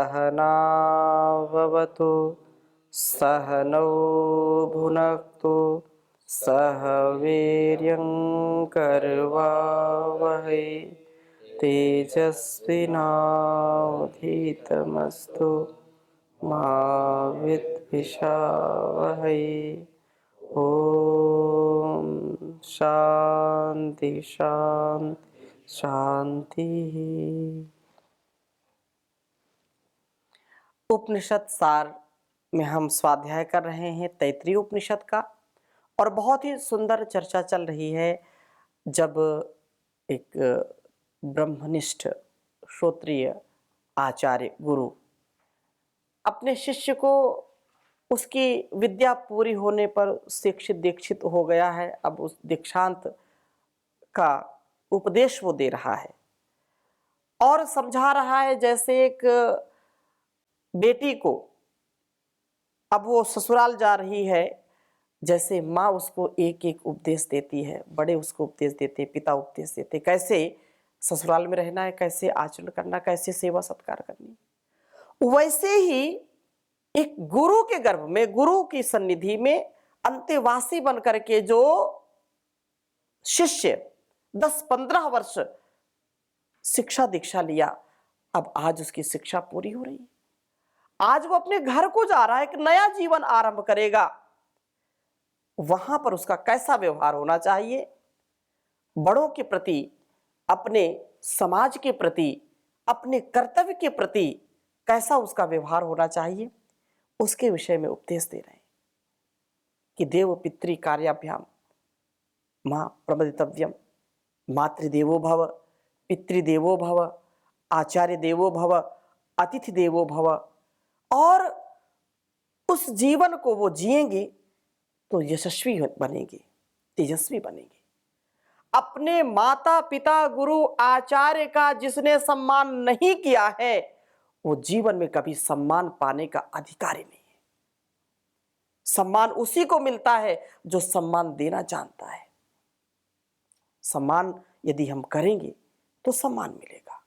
सहनाववतु सहनौ भुनक्तु सह वीर्यं करवावहै तेजस्विनावधीतमस्तु मा विद्विषावहै। ओम शांति शांति शांति। उपनिषद सार में हम स्वाध्याय कर रहे हैं तैत्तिरीय उपनिषद का, और बहुत ही सुंदर चर्चा चल रही है। जब एक ब्रह्मनिष्ठ श्रोत्रिय आचार्य गुरु अपने शिष्य को उसकी विद्या पूरी होने पर शिक्षित दीक्षित हो गया है, अब उस दीक्षांत का उपदेश वो दे रहा है और समझा रहा है, जैसे एक बेटी को अब वो ससुराल जा रही है, जैसे माँ उसको एक एक उपदेश देती है, बड़े उसको उपदेश देते, पिता उपदेश देते, कैसे ससुराल में रहना है, कैसे आचरण करना, कैसे सेवा सत्कार करनी। वैसे ही एक गुरु के गर्भ में, गुरु की सन्निधि में अंतेवासी बनकर के जो शिष्य 10-15 वर्ष शिक्षा दीक्षा लिया, अब आज उसकी शिक्षा पूरी हो रही है। आज वो अपने घर को जा रहा है, एक नया जीवन आरंभ करेगा। वहां पर उसका कैसा व्यवहार होना चाहिए, बड़ों के प्रति, अपने समाज के प्रति, अपने कर्तव्य के प्रति कैसा उसका व्यवहार होना चाहिए, उसके विषय में उपदेश दे रहे हैं कि देव पितृ कार्याभ्याम मां प्रमदितव्यम, मातृदेवो भव, पितृदेवो भव, आचार्य देवो भव, अतिथि देवो भव। और उस जीवन को वो जिएंगे तो यशस्वी बनेंगे, तेजस्वी बनेंगे। अपने माता पिता गुरु आचार्य का जिसने सम्मान नहीं किया है, वो जीवन में कभी सम्मान पाने का अधिकारी नहीं है। सम्मान उसी को मिलता है जो सम्मान देना जानता है। सम्मान यदि हम करेंगे तो सम्मान मिलेगा।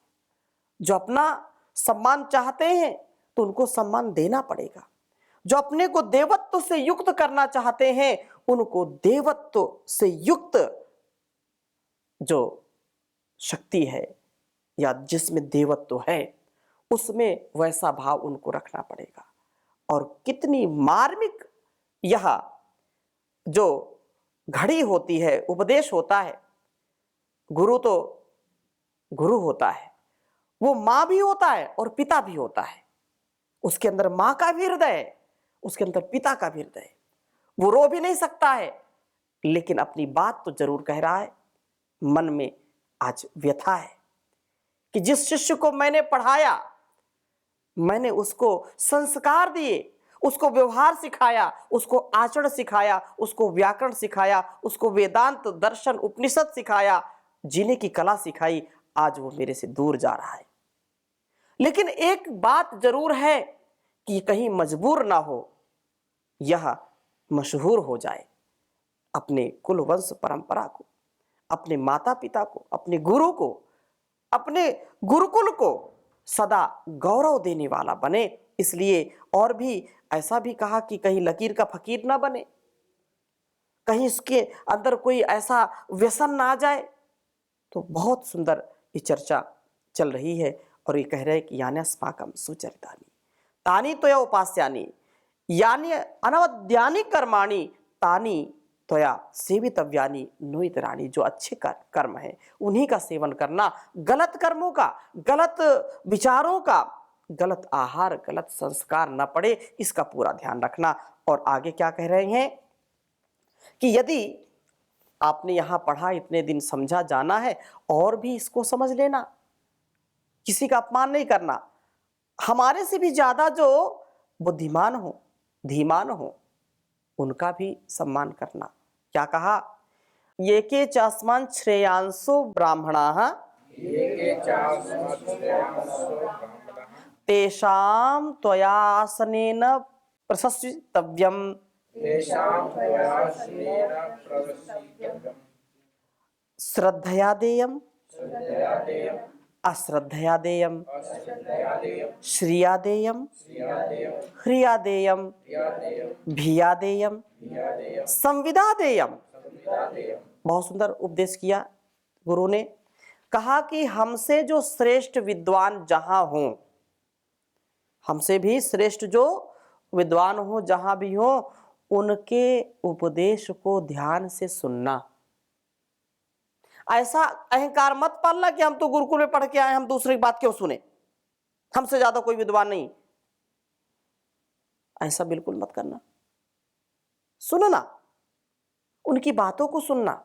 जो अपना सम्मान चाहते हैं तो उनको सम्मान देना पड़ेगा। जो अपने को देवत्व से युक्त करना चाहते हैं उनको देवत्व से युक्त जो शक्ति है या जिसमें देवत्व है उसमें वैसा भाव उनको रखना पड़ेगा। और कितनी मार्मिक यह जो घड़ी होती है, उपदेश होता है। गुरु तो गुरु होता है, वो माँ भी होता है और पिता भी होता है। उसके अंदर माँ का भी हृदय है, उसके अंदर पिता का भी हृदय है। वो रो भी नहीं सकता है, लेकिन अपनी बात तो जरूर कह रहा है। मन में आज व्यथा है कि जिस शिष्य को मैंने पढ़ाया, मैंने उसको संस्कार दिए, उसको व्यवहार सिखाया, उसको आचरण सिखाया, उसको व्याकरण सिखाया, उसको वेदांत दर्शन उपनिषद सिखाया, जीने की कला सिखाई, आज वो मेरे से दूर जा रहा है। लेकिन एक बात जरूर है कि कहीं मजबूर ना हो, यह मशहूर हो जाए, अपने कुल वंश परंपरा को, अपने माता पिता को, अपने गुरु को, अपने गुरुकुल को सदा गौरव देने वाला बने। इसलिए और भी ऐसा भी कहा कि कहीं लकीर का फकीर ना बने, कहीं इसके अंदर कोई ऐसा व्यसन ना आ जाए। तो बहुत सुंदर ये चर्चा चल रही है और ये कह रहे हैं कि यान्यस्माकं सुचरितानि तानि त्वया उपास्यानि यानि अनवद्यानि कर्माणि तानि त्वया सेवितव्यानि नुइतराणि। जो अच्छे कर्म है उन्हीं का सेवन करना, गलत कर्मों का, गलत विचारों का, गलत आहार, गलत संस्कार न पड़े, इसका पूरा ध्यान रखना। और आगे क्या कह रहे हैं कि यदि आपने यहां पढ़ा, इतने दिन समझा, जाना है, और भी इसको समझ लेना। किसी का अपमान नहीं करना। हमारे से भी ज्यादा जो बुद्धिमान हो, धीमान हो, उनका भी सम्मान करना। क्या कहा? ये के चास्मान श्रेयांसो ब्राह्मणाः तेषां त्वयासनेन प्रशस्तितव्यम्। श्रद्धया देयम् अश्रद्धया देयम, श्रिया देयम, ह्रिया देयम, भिया देयम, संविदा देयम। बहुत सुंदर उपदेश किया गुरु ने। कहा कि हमसे जो श्रेष्ठ विद्वान जहां हों, हमसे भी श्रेष्ठ जो विद्वान हो जहां भी हो, उनके उपदेश को ध्यान से सुनना। ऐसा अहंकार मत पालना कि हम तो गुरुकुल में पढ़ के आए, हम दूसरे की बात क्यों सुने, हमसे ज्यादा कोई विद्वान नहीं। ऐसा बिल्कुल मत करना। सुनना, उनकी बातों को सुनना।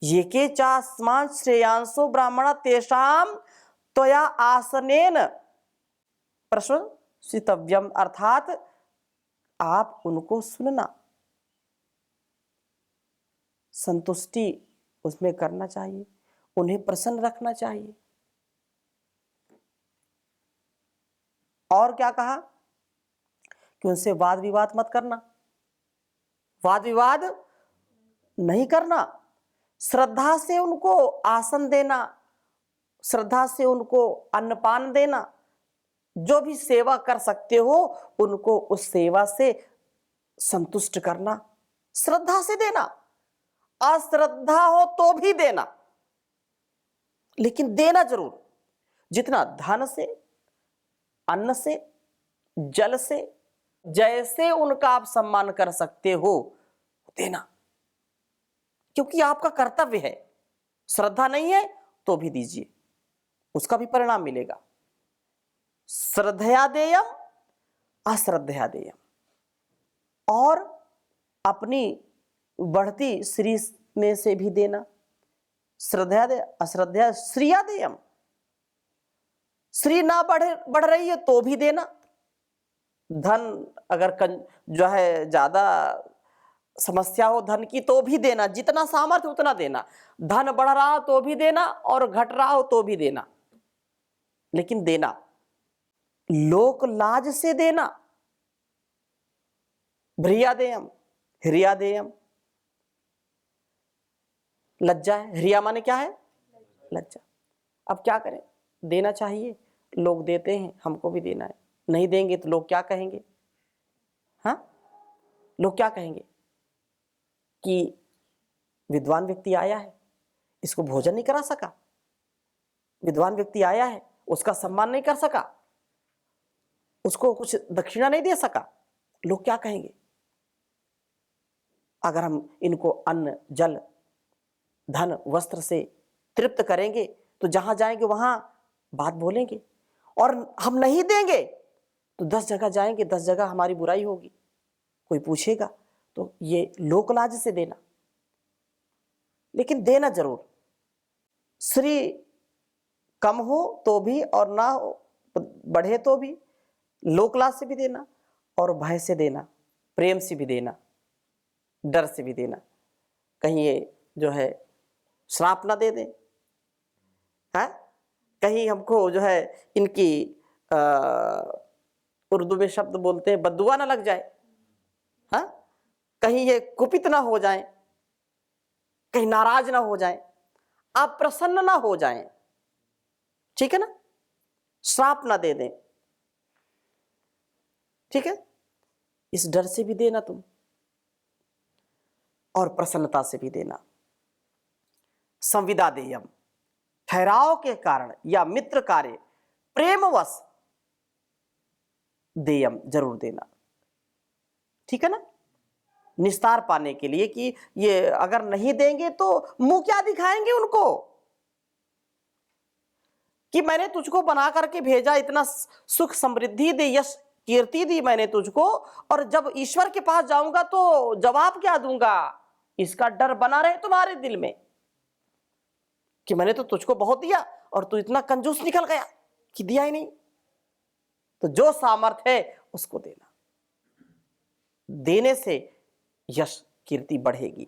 ये के चास्मान श्रेयांसो ब्राह्मण तेषाम त्वया आसनेन प्रशंसितव्यम, अर्थात आप उनको सुनना, संतुष्टि उसमें करना चाहिए, उन्हें प्रसन्न रखना चाहिए। और क्या कहा कि उनसे वाद विवाद मत करना, वाद विवाद नहीं करना। श्रद्धा से उनको आसन देना, श्रद्धा से उनको अन्नपान देना, जो भी सेवा कर सकते हो उनको उस सेवा से संतुष्ट करना, श्रद्धा से देना। अश्रद्धा हो तो भी देना, लेकिन देना जरूर। जितना धन से, अन्न से, जल से, जैसे उनका आप सम्मान कर सकते हो देना, क्योंकि आपका कर्तव्य है। श्रद्धा नहीं है तो भी दीजिए, उसका भी परिणाम मिलेगा। श्रद्धया देयम, अश्रद्धया देयम। और अपनी बढ़ती श्री में से भी देना। श्रद्धया दे, अश्रद्धया श्रिया देयम। श्री ना बढ़ रही है तो भी देना। धन अगर जो है ज्यादा समस्या हो धन की तो भी देना, जितना सामर्थ्य उतना देना। धन बढ़ रहा हो तो भी देना और घट रहा हो तो भी देना, लेकिन देना लोक लाज से देना। भ्रिया देयम, ह्रिया देयम। लज्जा है, ह्रिया माने क्या है? लज्जा। अब क्या करें, देना चाहिए, लोग देते हैं, हमको भी देना है। नहीं देंगे तो लोग क्या कहेंगे? हाँ, लोग क्या कहेंगे कि विद्वान व्यक्ति आया है, इसको भोजन नहीं करा सका, विद्वान व्यक्ति आया है, उसका सम्मान नहीं कर सका, उसको कुछ दक्षिणा नहीं दे सका। लोग क्या कहेंगे? अगर हम इनको अन्न, जल, धन, वस्त्र से तृप्त करेंगे तो जहां जाएंगे वहां बात बोलेंगे, और हम नहीं देंगे तो 10 जगह जाएंगे, 10 जगह हमारी बुराई होगी, कोई पूछेगा। तो ये लोकलाज से देना, लेकिन देना जरूर। श्री कम हो तो भी और ना हो, बढ़े तो भी, लोकलाज से भी देना और भय से देना, प्रेम से भी देना, डर से भी देना। कहीं ये जो है श्राप ना दे दे, है? कहीं हमको जो है इनकी उर्दू में शब्द बोलते हैं बद्दुआ ना लग जाए, हाँ? कहीं ये कुपित ना हो जाए, कहीं नाराज ना हो जाए, आप प्रसन्न ना हो जाएं, ठीक है ना? श्राप ना दे दें, ठीक है? इस डर से भी देना तुम, और प्रसन्नता से भी देना। संविदा देयम, ठहराव के कारण या मित्र कार्य प्रेमवश देयम, जरूर देना, ठीक है ना? निस्तार पाने के लिए कि ये अगर नहीं देंगे तो मुंह क्या दिखाएंगे उनको कि मैंने तुझको बना करके भेजा, इतना सुख समृद्धि दी, यश कीर्ति दी मैंने तुझको, और जब ईश्वर के पास जाऊंगा तो जवाब क्या दूंगा? इसका डर बना रहे तुम्हारे दिल में कि मैंने तो तुझको बहुत दिया और तू इतना कंजूस निकल गया कि दिया ही नहीं। तो जो सामर्थ्य है उसको देना, देने से यश कीर्ति बढ़ेगी,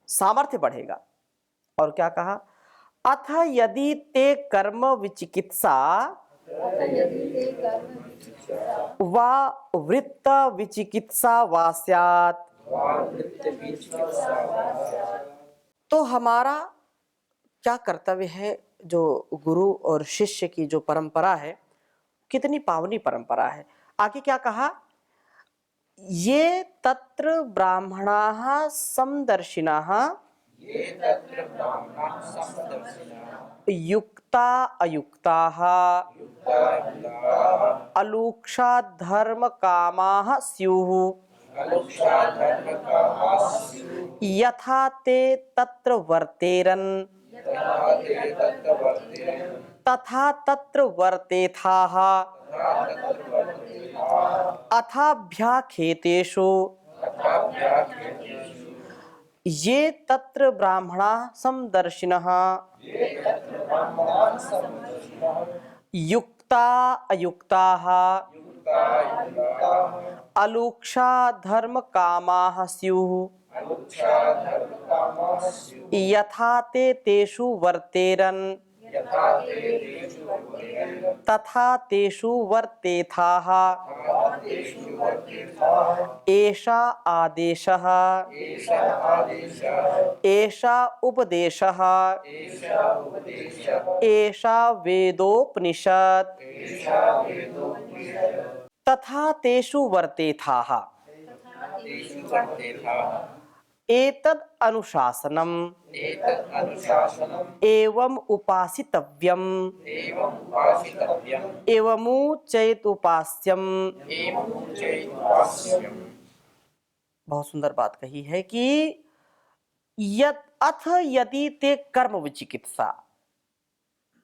सामर्थ्य बढ़ेगा। और क्या कहा? अथ यदि ते कर्म विचिकित्सा वा वृत्त विचिकित्सा वा स्यात्, तो हमारा क्या कर्तव्य है जो गुरु और शिष्य की जो परंपरा है, कितनी पावनी परंपरा है। आगे क्या कहा, ये तत्र ब्राह्मणाः समदर्शिनः युक्ता अयुक्ताः अलूक्षा धर्म कामाः स्युः यथा ते तत्र वर्तेरन् तथा तत्र वर्तेथाः अथाभ्याखेतेषु ये तत्र ब्राह्मणाः समदर्शिनः युक्ता अयुक्ताः अलूक्षा धर्म कामाः स्युः यथा ते तेषु वर्तेरन् तथा तेषु वर्तेथाः एषा आदेशः एषा उपदेशः एषा वेदोपनिषत् तथा तेषु वर्तेथाः एतद् अनुशासनम् एवं उपासितव्यम् एवमुचैतुपास्यम्। बहुत सुंदर बात कही है कि अथ यदि ते कर्म विचिकित्सा।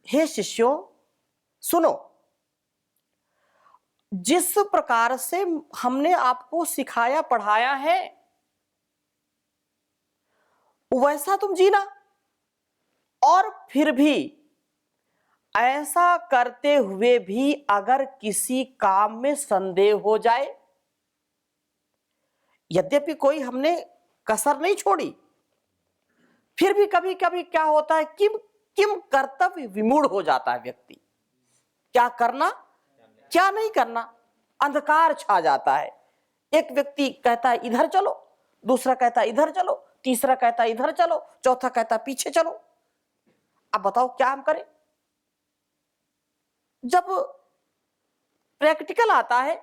हे शिष्यों सुनो, जिस प्रकार से हमने आपको सिखाया पढ़ाया है वैसा तुम जीना, और फिर भी ऐसा करते हुए भी अगर किसी काम में संदेह हो जाए, यद्यपि कोई हमने कसर नहीं छोड़ी, फिर भी कभी कभी क्या होता है, किम किम कर्तव्य विमूढ़ हो जाता है व्यक्ति, क्या करना क्या नहीं करना, अंधकार छा जाता है। एक व्यक्ति कहता है इधर चलो, दूसरा कहता है इधर चलो, तीसरा कहता है इधर चलो, चौथा कहता है पीछे चलो। अब बताओ क्या हम करें। जब प्रैक्टिकल आता है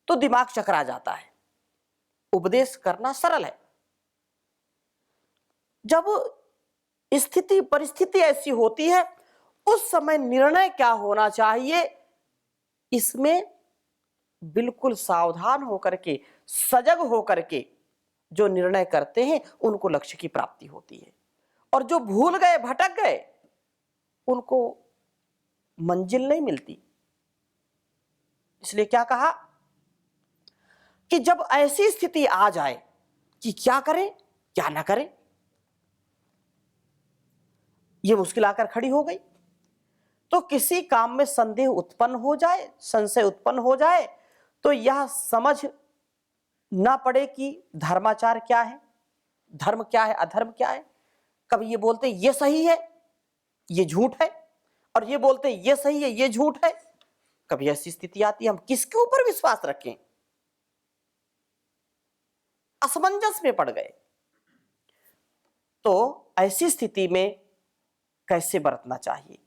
तो दिमाग चकरा जाता है। उपदेश करना सरल है, जब स्थिति परिस्थिति ऐसी होती है उस समय निर्णय क्या होना चाहिए, इसमें बिल्कुल सावधान होकर के, सजग होकर के जो निर्णय करते हैं उनको लक्ष्य की प्राप्ति होती है, और जो भूल गए भटक गए उनको मंजिल नहीं मिलती। इसलिए क्या कहा कि जब ऐसी स्थिति आ जाए कि क्या करें क्या ना करें, यह मुश्किल आकर खड़ी हो गई, तो किसी काम में संदेह उत्पन्न हो जाए, संशय उत्पन्न हो जाए, तो यह समझ ना पड़े कि धर्माचार क्या है, धर्म क्या है, अधर्म क्या है। कभी ये बोलते ये सही है ये झूठ है, और ये बोलते ये सही है ये झूठ है। कभी ऐसी स्थिति आती है हम किसके ऊपर विश्वास रखें, असमंजस में पड़ गए। तो ऐसी स्थिति में कैसे बरतना चाहिए,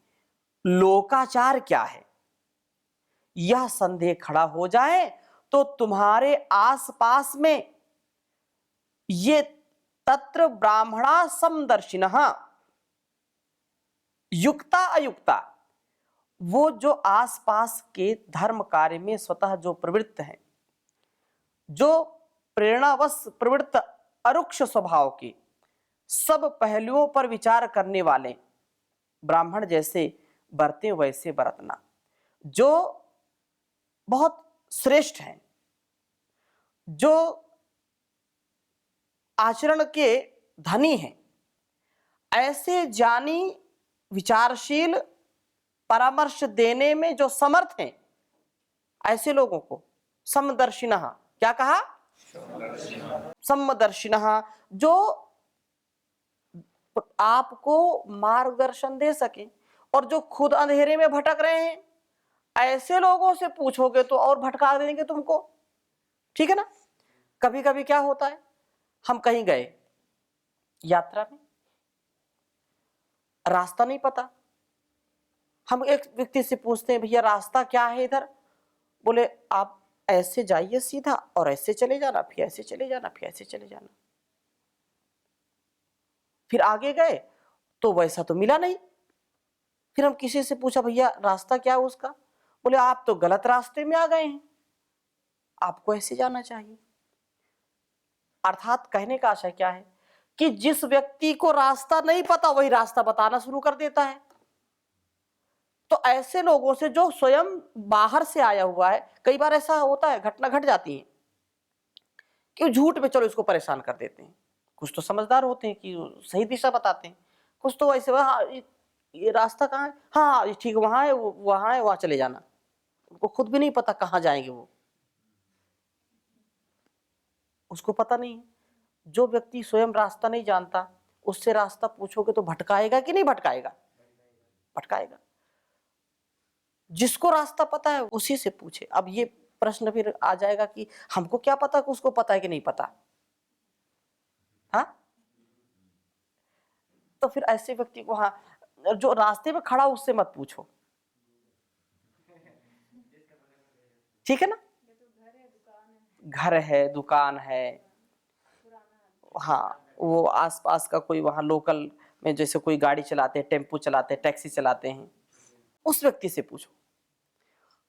लोकाचार क्या है, यह संदेह खड़ा हो जाए तो तुम्हारे आसपास में ये तत्र ब्राह्मणा समदर्शिनः युक्ता अयुक्ता, वो जो आसपास के धर्म कार्य में स्वतः जो प्रवृत्त हैं, जो प्रेरणावश प्रवृत्त अरुक्ष स्वभाव के, सब पहलुओं पर विचार करने वाले ब्राह्मण जैसे बरते वैसे बरतना, जो बहुत श्रेष्ठ हैं, जो आचरण के धनी हैं, ऐसे जानी विचारशील परामर्श देने में जो समर्थ हैं, ऐसे लोगों को समदर्शिनः, क्या कहा, समदर्शिनः, जो आपको मार्गदर्शन दे सके, और जो खुद अंधेरे में भटक रहे हैं ऐसे लोगों से पूछोगे तो और भटका देंगे तुमको। ठीक है ना। कभी कभी क्या होता है, हम कहीं गए यात्रा में, रास्ता नहीं पता, हम एक व्यक्ति से पूछते हैं भैया रास्ता क्या है इधर, बोले आप ऐसे जाइए सीधा और ऐसे चले जाना, फिर ऐसे चले जाना, फिर ऐसे चले जाना। फिर आगे गए तो वैसा तो मिला नहीं। फिर हम किसी से पूछा भैया रास्ता क्या है उसका, बोले आप तो गलत रास्ते में आ गए हैं, आपको ऐसे जाना चाहिए। अर्थात कहने का आशय क्या है कि जिस व्यक्ति को रास्ता नहीं पता वही रास्ता बताना शुरू कर देता है। तो ऐसे लोगों से जो स्वयं बाहर से आया हुआ है, कई बार ऐसा होता है, घटना घट जाती है कि झूठ में चलो इसको परेशान कर देते हैं। कुछ तो समझदार होते हैं कि सही दिशा बताते हैं, कुछ तो ऐसे हाँ ये रास्ता कहाँ है, हाँ ये ठीक वहां है, वहां है, वहां चले जाना। उनको खुद भी नहीं पता कहाँ जाएंगे वो, उसको पता नहीं। जो व्यक्ति स्वयं रास्ता नहीं जानता उससे रास्ता पूछोगे तो भटकाएगा कि नहीं भटकाएगा? भटकाएगा। जिसको रास्ता पता है उसी से पूछे। अब ये प्रश्न फिर आ जाएगा कि हमको क्या पता कि उसको पता है कि नहीं पता, हाँ? तो फिर ऐसे व्यक्ति को, हाँ, जो रास्ते में खड़ा उससे मत पूछो, ठीक है ना? घर है, दुकान है, हाँ, वो आसपास का कोई वहां लोकल में जैसे कोई गाड़ी चलाते हैं, टेम्पो चलाते हैं, टैक्सी चलाते हैं, उस व्यक्ति से पूछो।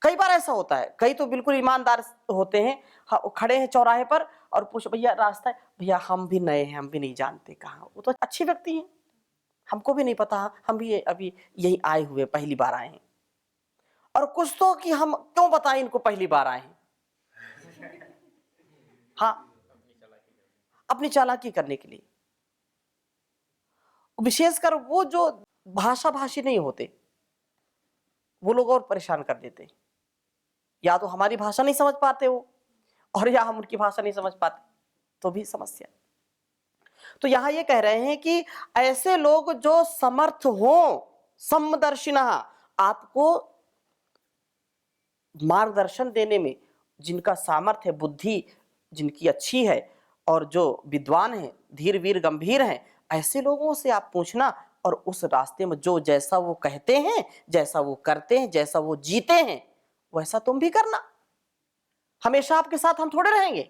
कई बार ऐसा होता है, कई तो बिल्कुल ईमानदार होते हैं, हाँ, खड़े हैं चौराहे पर और पूछो भैया रास्ता है, भैया हम भी नए हैं, हम भी नहीं जानते कहाँ। वो तो अच्छे व्यक्ति हैं, हमको भी नहीं पता, हम भी अभी यही आए हुए, पहली बार आए हैं। और कुछ तो कि हम क्यों बताएं इनको पहली बार आए हैं, हाँ, अपनी चालाकी करने के लिए। विशेषकर वो जो भाषा भाषी नहीं होते वो लोग और परेशान कर देते हैं। या तो हमारी भाषा नहीं समझ पाते वो, और या हम उनकी भाषा नहीं समझ पाते, तो भी समस्या। तो यहां ये कह रहे हैं कि ऐसे लोग जो समर्थ हों, समदर्शिना, आपको मार्गदर्शन देने में, जिनका सामर्थ्य है, बुद्धि जिनकी अच्छी है और जो विद्वान है, धीर वीर गंभीर हैं, ऐसे लोगों से आप पूछना और उस रास्ते में जो जैसा वो कहते हैं, जैसा वो करते हैं, जैसा वो जीते हैं, वैसा तुम भी करना। हमेशा आपके साथ हम थोड़े रहेंगे,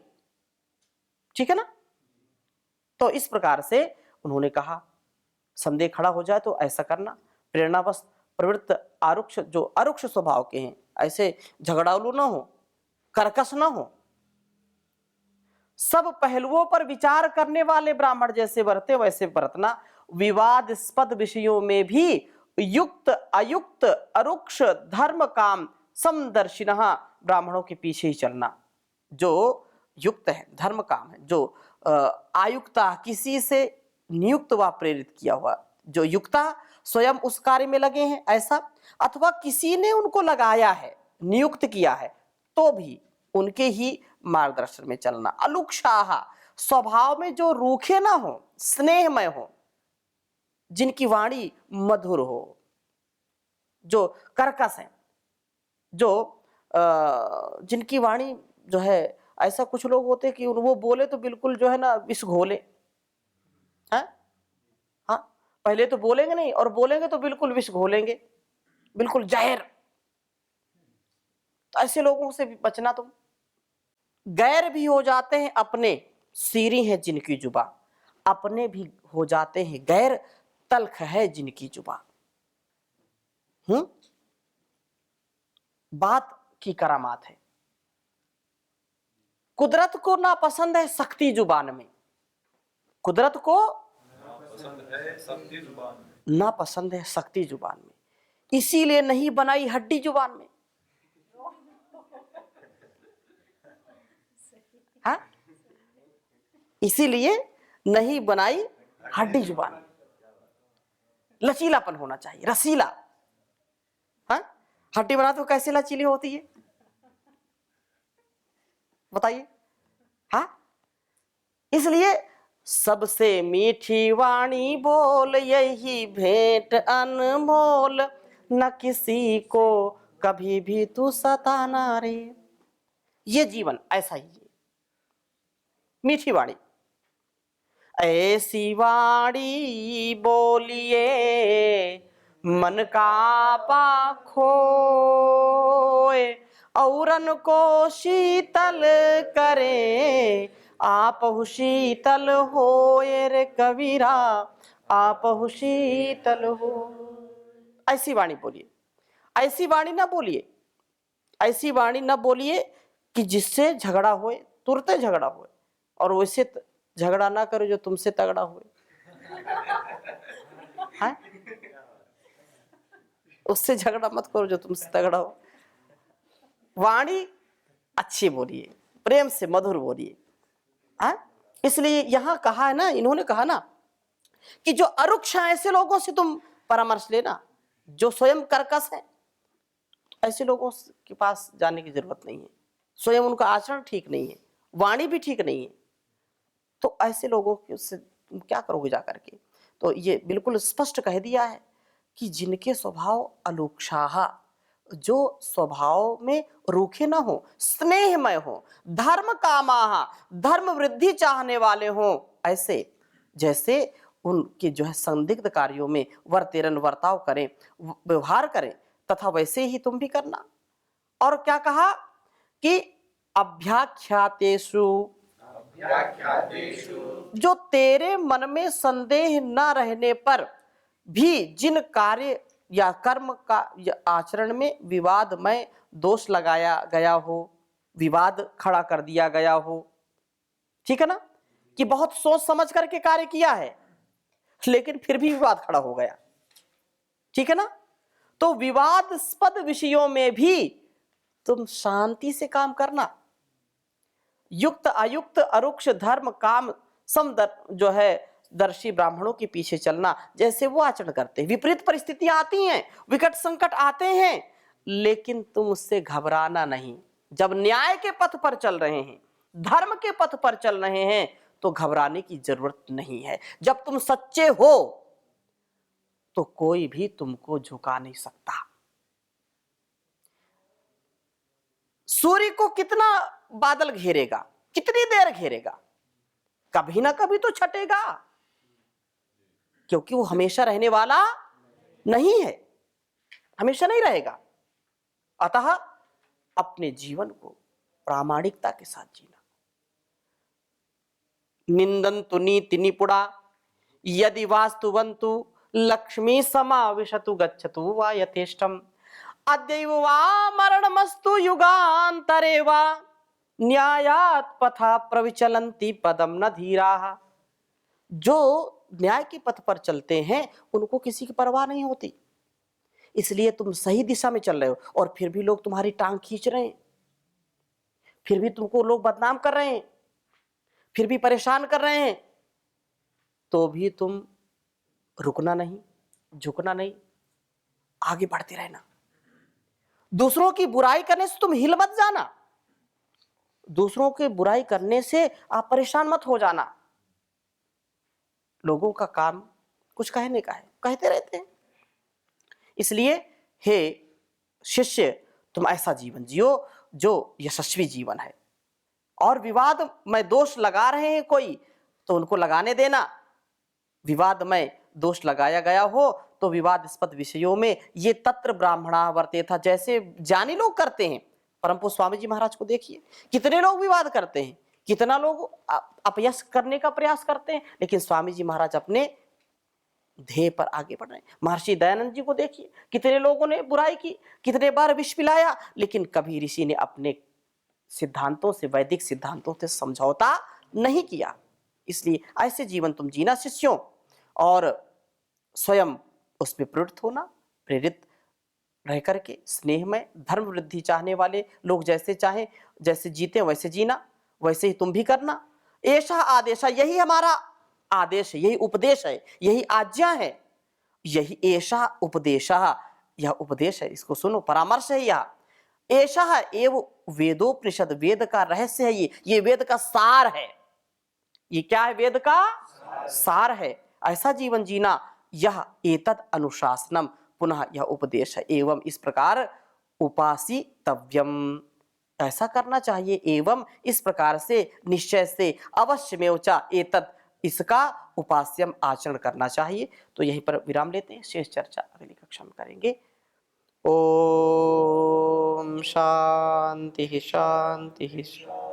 ठीक है ना? तो इस प्रकार से उन्होंने कहा संदेह खड़ा हो जाए तो ऐसा करना। प्रेरणावश प्रवृत्त आरुक्ष, जो अरुक्ष स्वभाव के हैं, ऐसे झगड़ालू ना हो, कर्कश ना हो, सब पहलुओं पर विचार करने वाले ब्राह्मण जैसे बरते वैसे बरतना। विवादास्पद विषयों में भी युक्त अयुक्त अरुक्ष धर्म काम समदर्शिनः, ब्राह्मणों के पीछे ही चलना। जो युक्त है, धर्म काम है, जो आयुक्ता, किसी से नियुक्त व प्रेरित किया हुआ, जो युक्ता स्वयं उस कार्य में लगे हैं ऐसा, अथवा किसी ने उनको लगाया है, नियुक्त किया है, तो भी उनके ही मार्गदर्शन में चलना। अलुक्षाह, स्वभाव में जो रूखे ना हो, स्नेहमय हो, जिनकी वाणी मधुर हो, जो कर्कश है, जो जिनकी वाणी जो है, ऐसा कुछ लोग होते कि वो बोले तो बिल्कुल जो है ना विष घोले, हाँ, हाँ, पहले तो बोलेंगे नहीं और बोलेंगे तो बिल्कुल विष घोलेंगे, बिल्कुल जहर। तो ऐसे लोगों से भी बचना तुम। गैर भी हो जाते हैं अपने, सीरी है जिनकी जुबा, अपने भी हो जाते हैं गैर, तल्ख है जिनकी जुबा। बात की करामात है। कुदरत को ना पसंद है सख्ती जुबान में, कुदरत को ना पसंद है सख्ती जुबान में, इसीलिए नहीं बनाई हड्डी जुबान में। हाँ, इसीलिए नहीं बनाई हड्डी जुबान। लचीलापन होना चाहिए, रसीला। हाँ, हड्डी बनाते हो कैसे लचीली होती है बताइए? हाँ, इसलिए सबसे मीठी वाणी बोल, यही भेंट अनमोल, न किसी को कभी भी तू सताना रे। ये जीवन ऐसा ही है, मीठी वाणी। ऐसी वाणी बोलिए मन का खोए औरन को शीतल करे, आपहु शीतल होए रे कबीरा, आपहु शीतल हो। ऐसी वाणी बोलिए, ऐसी वाणी ना बोलिए, ऐसी वाणी ना बोलिए कि जिससे झगड़ा होए, तुरंत झगड़ा होए, और वैसे झगड़ा ना करो जो तुमसे तगड़ा होए, है? उससे झगड़ा मत करो जो तुमसे तगड़ा हो। वाणी अच्छी बोलिए, प्रेम से मधुर बोलिए, है? इसलिए यहां कहा है ना, इन्होंने कहा ना कि जो अरुक्ष हैं ऐसे लोगों से तुम परामर्श लेना, जो स्वयं कर्कश है ऐसे लोगों के पास जाने की जरूरत नहीं है। स्वयं उनका आचरण ठीक नहीं है, वाणी भी ठीक नहीं है, तो ऐसे लोगों से तुम क्या करोगे जाकर के। तो ये बिल्कुल स्पष्ट कह दिया है कि जिनके स्वभाव अलुक्षाह, जो स्वभाव में रूखे ना हो, स्नेहमय हो, धर्म कामाह, धर्म वृद्धि चाहने वाले हो, ऐसे जैसे उनके जो है संदिग्ध कार्यों में वर्तेरन वर्ताव करें, व्यवहार करें, तथा वैसे ही तुम भी करना। और क्या कहा कि अभ्याख्यातेषु, जो तेरे मन में संदेह न रहने पर भी जिन कार्य या कर्म का या आचरण में विवादमय दोष लगाया गया हो, विवाद खड़ा कर दिया गया हो, ठीक है ना, कि बहुत सोच समझ करके कार्य किया है लेकिन फिर भी विवाद खड़ा हो गया, ठीक है ना, तो विवादास्पद विषयों में भी तुम शांति से काम करना। युक्त अयुक्त अरुक्ष धर्म काम सम जो है दर्शी ब्राह्मणों के पीछे चलना, जैसे वो आचरण करते हैं। विपरीत परिस्थितियां आती हैं, विकट संकट आते हैं, लेकिन तुम उससे घबराना नहीं। जब न्याय के पथ पर चल रहे हैं, धर्म के पथ पर चल रहे हैं, तो घबराने की जरूरत नहीं है। जब तुम सच्चे हो तो कोई भी तुमको झुका नहीं सकता। सूर्य को कितना बादल घेरेगा, कितनी देर घेरेगा, कभी ना कभी तो छटेगा, क्योंकि वो हमेशा रहने वाला नहीं है, हमेशा नहीं रहेगा। अतः अपने जीवन को प्रामाणिकता के साथ जीना। निंदन्तु नीति निपुणा यदि वास्तुवन्तु लक्ष्मी समाविशतु गच्छतु वा यथेष्टम अद्यैव वा मरणमस्तु युगान्तरे वा न्यायात् पथा प्रविचलन्ति पदम न धीराः। जो न्याय के पथ पर चलते हैं उनको किसी की परवाह नहीं होती, इसलिए तुम सही दिशा में चल रहे हो और फिर भी लोग तुम्हारी टांग खींच रहे हैं, फिर भी तुमको लोग बदनाम कर रहे हैं, फिर भी परेशान कर रहे हैं, तो भी तुम रुकना नहीं, झुकना नहीं, आगे बढ़ते रहना। दूसरों की बुराई करने से तुम हिल मत जाना, दूसरों की बुराई करने से आप परेशान मत हो जाना। लोगों का काम कुछ कहने का है, कहते रहते हैं। इसलिए हे शिष्य, तुम ऐसा जीवन जियो जो यशस्वी जीवन है। और विवाद में दोष लगा रहे हैं कोई, तो उनको लगाने देना। विवाद में दोष लगाया गया हो तो विवादास्पद विषयों में ये तत्र ब्राह्मणा वर्ते था, जैसे ज्ञानी लोग करते हैं। परम पूज्य स्वामी जी महाराज को देखिए, कितने लोग विवाद करते हैं, कितना लोग अपयश करने का प्रयास करते हैं, लेकिन स्वामी जी महाराज अपने ध्येय पर आगे बढ़ रहे हैं। महर्षि दयानंद जी को देखिए, कितने लोगों ने बुराई की, कितने बार विष पिलाया, लेकिन कभी ऋषि ने अपने सिद्धांतों से, वैदिक सिद्धांतों से समझौता नहीं किया। इसलिए ऐसे जीवन तुम जीना शिष्यों, और स्वयं उसमें प्रवृत्त होना, प्रेरित रह करके स्नेह में धर्म वृद्धि चाहने वाले लोग जैसे चाहे, जैसे जीते वैसे जीना, वैसे ही तुम भी करना। ऐसा आदेश, यही हमारा आदेश है, यही उपदेश है, यही आज्ञा है, यही ऐसा उपदेश, यह उपदेश है, इसको सुनो, परामर्श है यह। ऐसा एव वेदोपनिषद, वेद का रहस्य है ये वेद का सार है। ये क्या है? वेद का सार है। ऐसा जीवन जीना, यह एतद अनुशासनम, पुनः यह उपदेश है। एवं इस प्रकार उपासितव्यम, ऐसा करना चाहिए, एवं इस प्रकार से, निश्चय से, अवश्य में च एतद इसका उपास्यम आचरण करना चाहिए। तो यहीं पर विराम लेते हैं, शेष चर्चा अगली कक्षा में करेंगे। ओम शांति शांति शांति।